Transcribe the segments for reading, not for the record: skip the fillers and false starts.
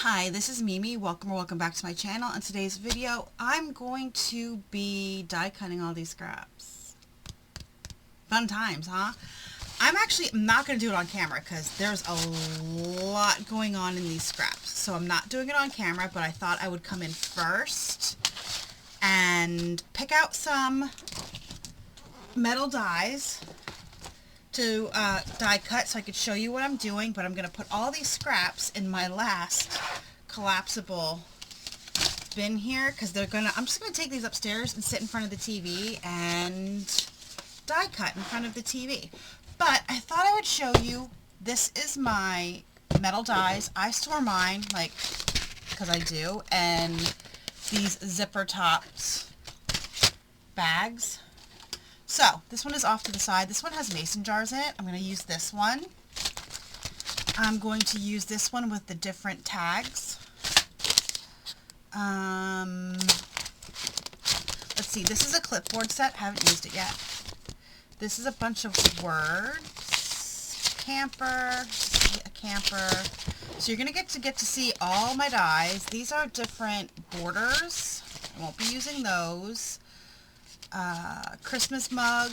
Hi, this is Mimi. Welcome back to my channel. In today's video, I'm going to be die cutting all these scraps. Fun times, huh? I'm not going to do it on camera because there's a lot going on in these scraps. So I'm not doing it on camera, but I thought I would come in first and pick out some metal dies to die cut so I could show you what I'm doing, but I'm going to put all these scraps in my last collapsible bin here because I'm just going to take these upstairs and sit in front of the TV and die cut in front of the TV. But I thought I would show you, this is my metal dies. I store mine, like, because I do, and these zipper tops bags. So, this one is off to the side. This one has mason jars in it. I'm going to use this one. I'm going to use this one with the different tags. Let's see. This is a clipboard set. Haven't used it yet. This is a bunch of words. Camper. A camper. So, you're going to get to see all my dies. These are different borders. I won't be using those. Christmas mug.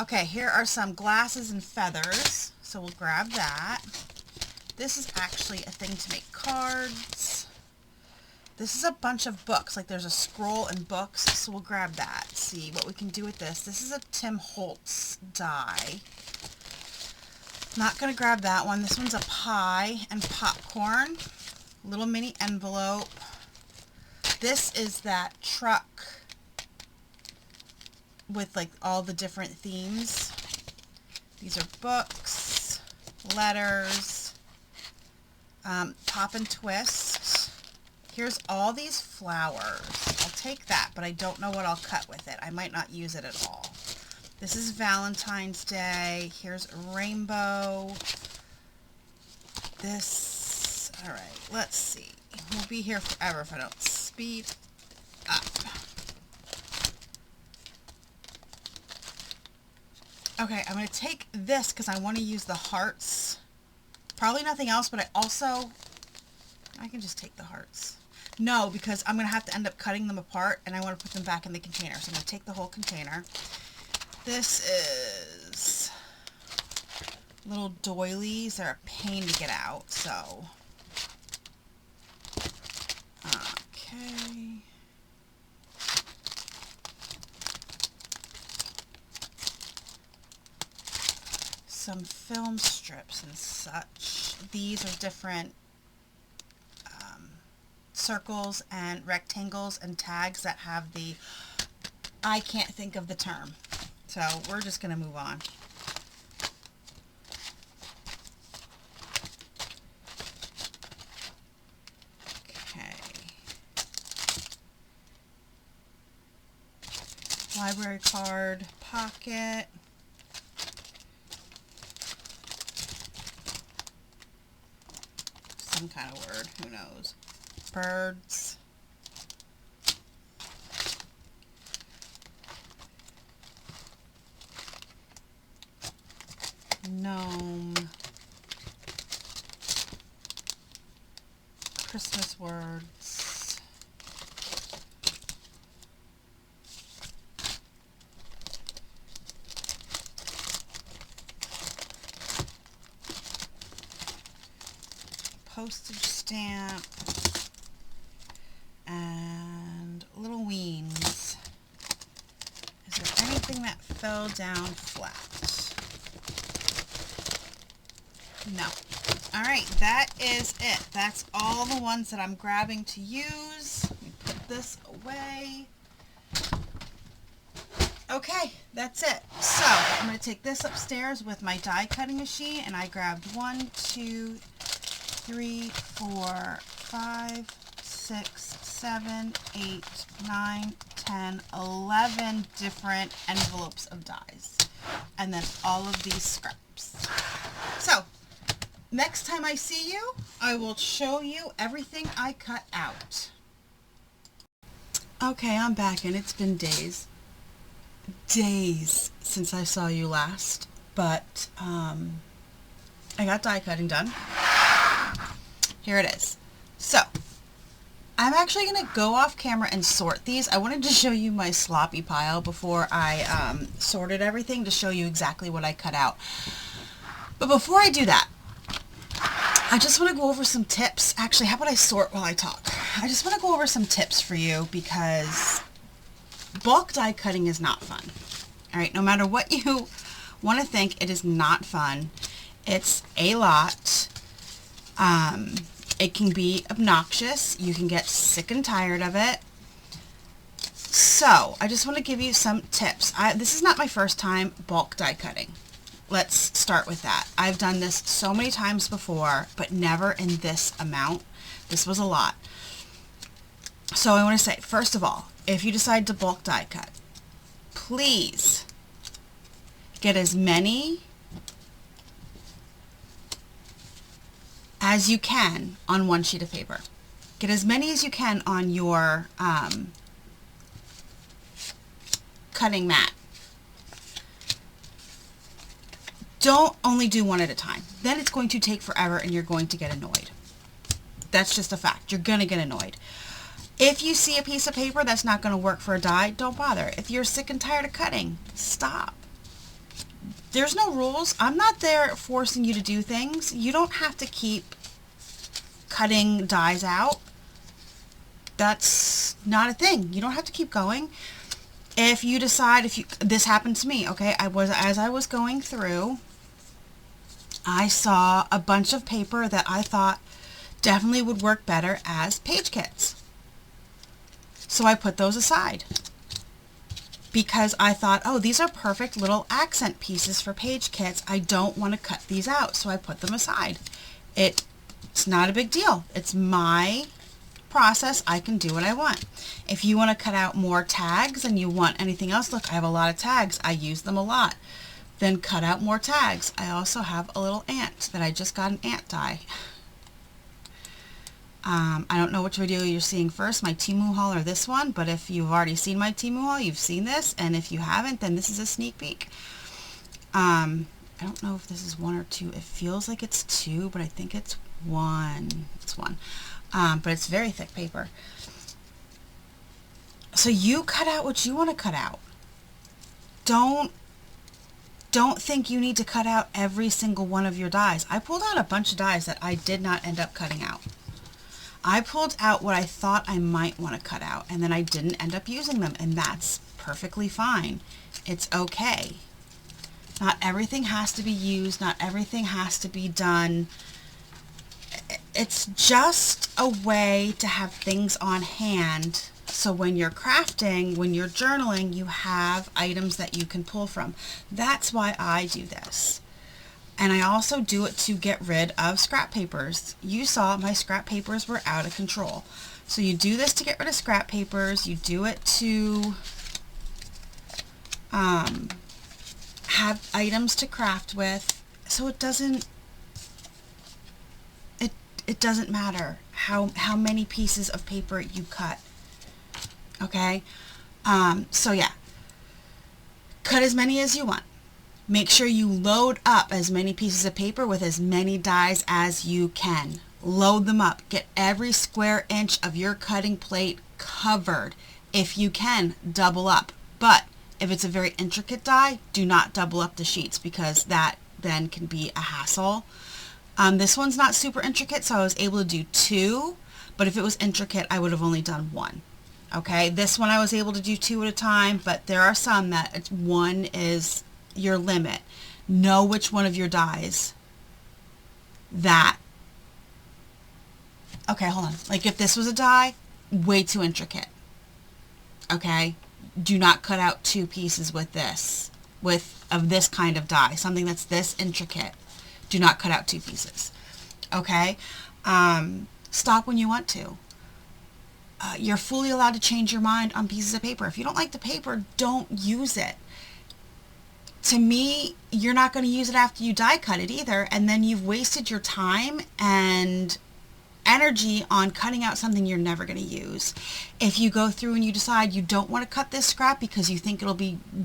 Okay, here are some glasses and feathers, so we'll grab that. This is actually a thing to make cards. This is a bunch of books, like there's a scroll and books, so we'll grab that. See what we can do with this. This is a Tim Holtz die. Not going to grab that one. This one's a pie and popcorn. Little mini envelope. This is that truck with like all the different themes. These are books, letters, pop and twist. Here's all these flowers. I'll take that, but I don't know what I'll cut with it. I might not use it at all. This is Valentine's Day. Here's a rainbow. This, all right, let's see. We'll be here forever if I don't speed up. Okay, I'm going to take this because I want to use the hearts. Probably nothing else, but I can just take the hearts. No, because I'm going to have to end up cutting them apart, and I want to put them back in the container. So I'm going to take the whole container. This is little doilies. They're a pain to get out, so... Okay. Some film strips and such. These are different circles and rectangles and tags that have the... I can't think of the term. So we're just going to move on. Library card, pocket, some kind of word, who knows, birds, gnome, Christmas words, postage stamp, and little weens. Is there anything that fell down flat? No. Alright, that is it. That's all the ones that I'm grabbing to use. Let me put this away. Okay, that's it. So, I'm going to take this upstairs with my die cutting machine, and I grabbed 1, 2, 3, 4, 5, 6, 7, 8, 9, 10, 11 different envelopes of dies. And then all of these scraps. So, next time I see you, I will show you everything I cut out. Okay, I'm back, and it's been days since I saw you last. But, I got die cutting done. here it is. So I'm actually going to go off camera and sort these. I wanted to show you my sloppy pile before I sorted everything to show you exactly what I cut out. But before I do that, I just want to go over some tips. Actually, how about I sort while I talk? I just want to go over some tips for you because bulk die cutting is not fun. All right, no matter what you want to think, it is not fun. It's a lot. It can be obnoxious. You can get sick and tired of it. So I just want to give you some tips. This is not my first time bulk die cutting. Let's start with that. I've done this so many times before, but never in this amount. This was a lot. So I want to say, first of all, if you decide to bulk die cut, please get as many as you can on one sheet of paper. Get as many as you can on your cutting mat. Don't only do one at a time. Then it's going to take forever and you're going to get annoyed. That's just a fact. You're going to get annoyed. If you see a piece of paper that's not going to work for a die, don't bother. If you're sick and tired of cutting, stop. There's no rules. I'm not there forcing you to do things. You don't have to keep cutting dies out. That's not a thing. You don't have to keep going. If you decide, this happened to me, okay? As I was going through, I saw a bunch of paper that I thought definitely would work better as page kits. So I put those aside because I thought, oh, these are perfect little accent pieces for page kits. I don't want to cut these out, so I put them aside. It's not a big deal. It's my process. I can do what I want. If you want to cut out more tags and you want anything else, look, I have a lot of tags. I use them a lot. Then cut out more tags. I also have a little ant that I just got an ant die. I don't know which video you're seeing first, my Temu haul or this one, but if you've already seen my Temu haul, you've seen this, and if you haven't, then this is a sneak peek. I don't know if this is 1 or 2. It feels like it's 2, but I think it's 1. It's 1. But it's very thick paper. So you cut out what you want to cut out. Don't think you need to cut out every single one of your dies. I pulled out a bunch of dies that I did not end up cutting out. I pulled out what I thought I might want to cut out, and then I didn't end up using them, and that's perfectly fine. It's okay. Not everything has to be used. Not everything has to be done. It's just a way to have things on hand so when you're crafting, when you're journaling, you have items that you can pull from. That's why I do this. And I also do it to get rid of scrap papers. You saw my scrap papers were out of control. So you do this to get rid of scrap papers. You do it to have items to craft with. So it doesn't matter how many pieces of paper you cut. Okay? So yeah. Cut as many as you want. Make sure you load up as many pieces of paper with as many dies as you can. Load them up. Get every square inch of your cutting plate covered. If you can, double up. But if it's a very intricate die, do not double up the sheets because that then can be a hassle. This one's not super intricate, so I was able to do 2, but if it was intricate, I would have only done 1. Okay, this one I was able to do 2 at a time, but there are some that 1 is your limit. Know which one of your dies okay, hold on. Like if this was a die, way too intricate. Okay, do not cut out 2 pieces with this, of this kind of die, something that's this intricate. Do not cut out 2 pieces. Okay, stop when you want to. You're fully allowed to change your mind on pieces of paper. If you don't like the paper, don't use it. To me, you're not going to use it after you die cut it either, and then you've wasted your time and energy on cutting out something you're never going to use. If you go through and you decide you don't want to cut this scrap because you think it'll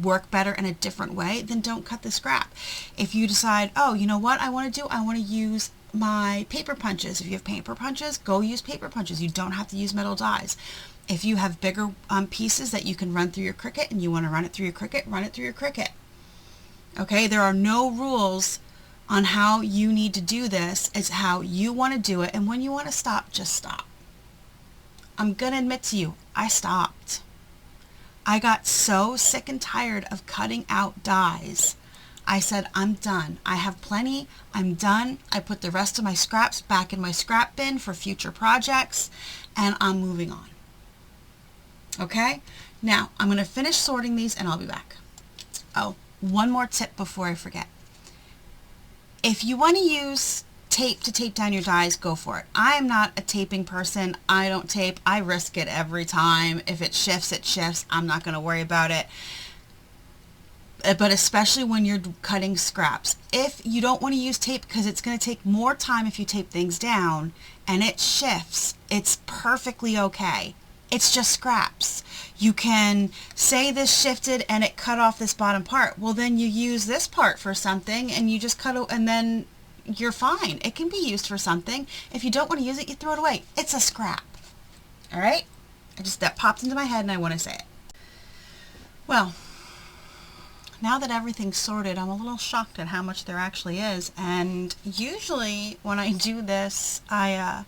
work better in a different way, then don't cut the scrap. If you decide, oh, you know what I want to do? I want to use my paper punches. If you have paper punches, go use paper punches. You don't have to use metal dies. If you have bigger pieces that you can run through your Cricut and you want to run it through your Cricut, run it through your Cricut. Okay, there are no rules on how you need to do this. It's how you want to do it, and when you want to stop, just stop. I'm going to admit to you, I stopped. I got so sick and tired of cutting out dies. I said, I'm done. I have plenty. I'm done. I put the rest of my scraps back in my scrap bin for future projects, and I'm moving on. Okay? Now, I'm going to finish sorting these, and I'll be back. Oh, one more tip before I forget. If you want to use tape to tape down your dies, go for it. I am not a taping person. I don't tape. I risk it every time. If it shifts, it shifts. I'm not going to worry about it. But especially when you're cutting scraps. If you don't want to use tape because it's going to take more time if you tape things down and it shifts, it's perfectly okay. It's just scraps. You can say this shifted and it cut off this bottom part. Well, then you use this part for something and you just cut it, and then you're fine. It can be used for something. If you don't want to use it, you throw it away. It's a scrap. All right? That popped into my head and I want to say it. Well, now that everything's sorted, I'm a little shocked at how much there actually is. And usually when I do this, I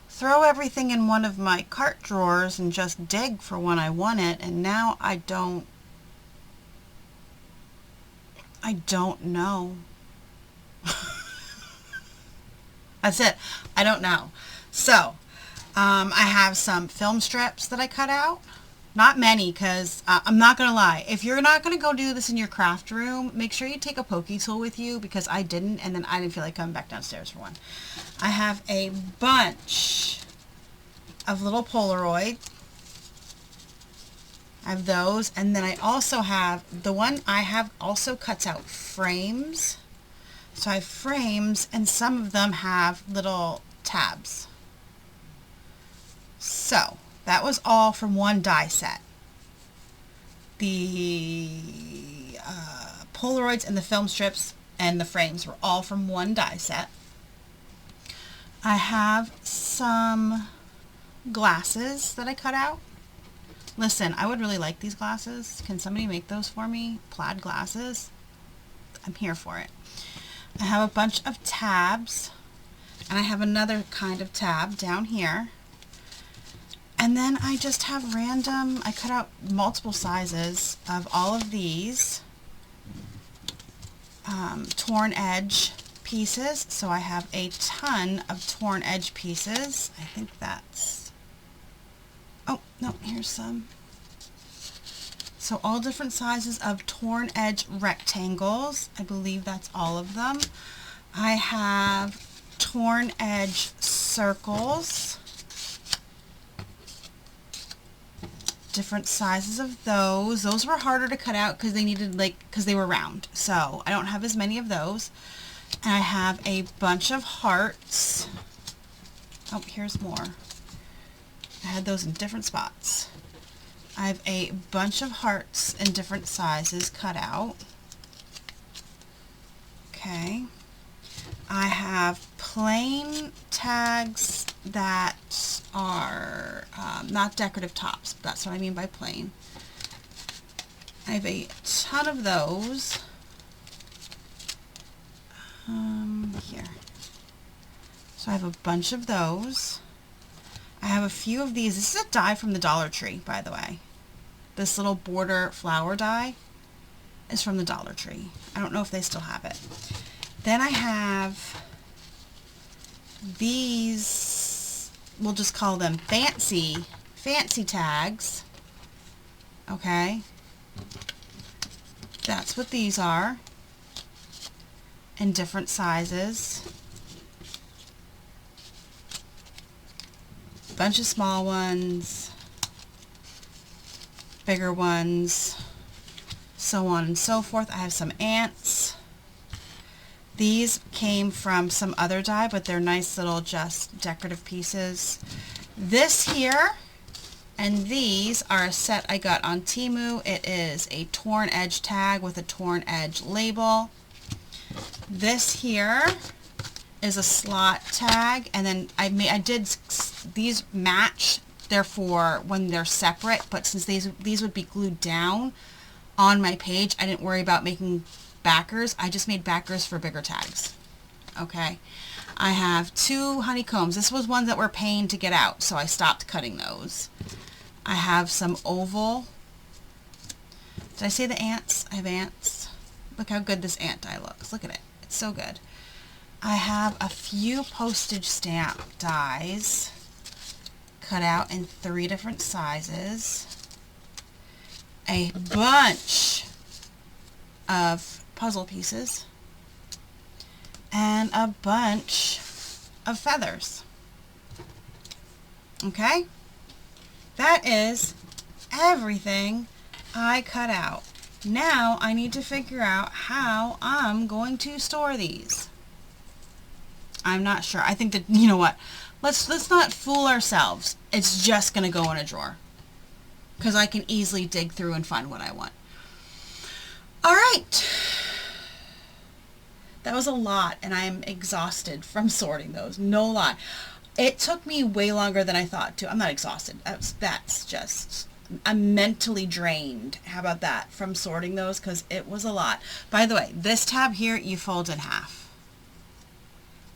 throw everything in one of my cart drawers and just dig for when I want it. And now I don't know. That's it. I don't know. So, I have some film strips that I cut out. Not many, because I'm not going to lie. If you're not going to go do this in your craft room, make sure you take a pokey tool with you, because I didn't, and then I didn't feel like coming back downstairs for one. I have a bunch of little Polaroid. I have those, and then I also have, the one I have also cuts out frames. So I have frames, and some of them have little tabs. So that was all from one die set. The Polaroids and the film strips and the frames were all from one die set. I have some glasses that I cut out. Listen, I would really like these glasses. Can somebody make those for me? Plaid glasses? I'm here for it. I have a bunch of tabs, and I have another kind of tab down here. And then I just have random, I cut out multiple sizes of all of these torn edge pieces. So I have a ton of torn edge pieces. I think that's, oh, no, here's some. So all different sizes of torn edge rectangles. I believe that's all of them. I have torn edge circles. Different sizes of those. Those were harder to cut out because they needed, because they were round. So I don't have as many of those. And I have a bunch of hearts. Oh, here's more. I had those in different spots. I have a bunch of hearts in different sizes cut out. Okay. I have plain tags that are not decorative tops. That's what I mean by plain. I have a ton of those. Here. So I have a bunch of those. I have a few of these. This is a die from the Dollar Tree, by the way. This little border flower die is from the Dollar Tree. I don't know if they still have it. Then I have these, we'll just call them fancy tags. Okay. That's what these are. In different sizes. Bunch of small ones, bigger ones, so on and so forth. I have some ants. These came from some other die, but they're nice little just decorative pieces. This here and these are a set I got on Temu. It is a torn edge tag with a torn edge label. This here is a slot tag, and then I did these match, therefore when they're separate, but since these would be glued down on my page, I didn't worry about making backers. I just made backers for bigger tags. Okay, I have 2 honeycombs. This was ones that were a pain to get out, so I stopped cutting those. I have some oval. Did I say the ants? I have ants. Look how good this ant die looks. Look at it. It's so good. I have a few postage stamp dies cut out in 3 different sizes. A bunch of puzzle pieces. And a bunch of feathers. Okay? That is everything I cut out. Now I need to figure out how I'm going to store these. I'm not sure. I think that, you know what? Let's not fool ourselves. It's just going to go in a drawer. Because I can easily dig through and find what I want. All right. That was a lot, and I'm exhausted from sorting those. No lie. It took me way longer than I thought to. I'm not exhausted. That's just... I'm mentally drained. How about that? From sorting those, because it was a lot. By the way, this tab here, you fold in half.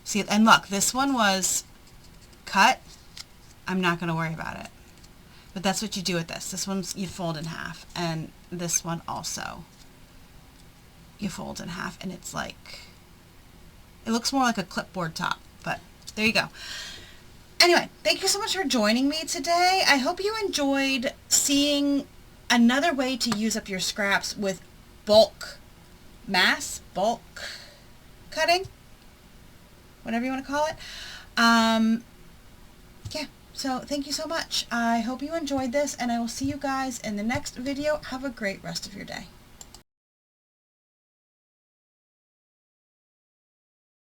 See, and look, this one was cut. I'm not going to worry about it. But that's what you do with this. This one's you fold in half. And this one also. You fold in half, and it's like... It looks more like a clipboard top, but there you go. Anyway, thank you so much for joining me today. I hope you enjoyed seeing another way to use up your scraps with bulk cutting, whatever you want to call it. Yeah, so thank you so much. I hope you enjoyed this, and I will see you guys in the next video. Have a great rest of your day.